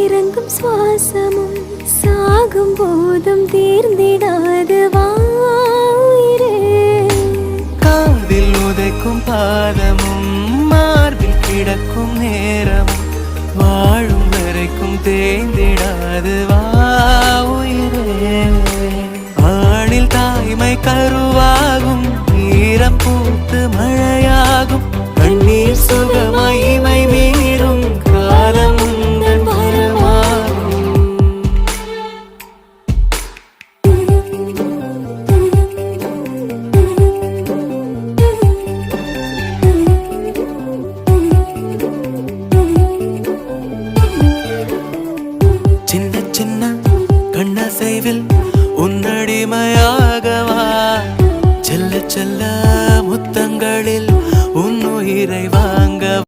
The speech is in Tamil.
இறங்கும் சுவாசமும் சாகும் போதும் தீர்ந்திடாது வாயிரே. காதில் உதைக்கும் பாதமும் மார்பில் கிடக்கும் நேரமும் வாழும் வரைக்கும் தேய்ந்திடாது வாயிரே. ஆணில் தாய்மை கருவாகும், ஈரம் பூத்து மழையாகும்,